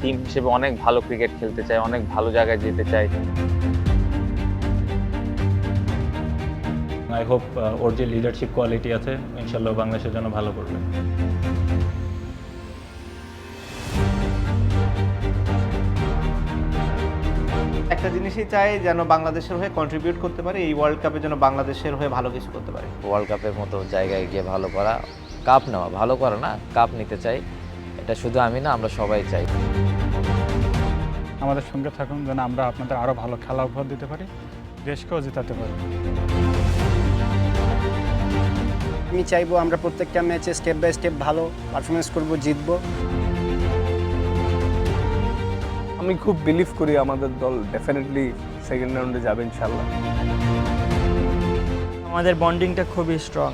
Team হিসেবে অনেক ভালো ক্রিকেট খেলতে চাই, অনেক ভালো জায়গায় যেতে চাই। আই হোপ ওর যে লিডারশিপ কোয়ালিটি আছে ইনশাল্লাহ বাংলাদেশের জন্য ভালো করবে। একটা জিনিসই চাই যেন বাংলাদেশের হয়ে কন্ট্রিবিউট করতে পারে, এই ওয়ার্ল্ড কাপে যেন বাংলাদেশের হয়ে ভালো কিছু করতে পারে। ওয়ার্ল্ড কাপের মতো জায়গায় গিয়ে ভালো করা, কাপ নেওয়া, ভালো করা না, কাপ নিতে চাই। এটা শুধু আমি না, আমরা সবাই চাই। আমাদের সঙ্গে থাকুন যেন আমরা আপনাদের আরও ভালো খেলা উপহার দিতে পারি, দেশকেও জেতাতে পারি। আমি চাইবো আমরা প্রত্যেকটা ম্যাচে স্টেপ বাই স্টেপ ভালো পারফরমেন্স করব, জিতবো। আমি খুব বিলিভ করি আমাদের দল ডেফিনেটলি সেকেন্ড রাউন্ডে যাবে ইনশাল্লাহ। আমাদের বন্ডিংটা খুবই স্ট্রং।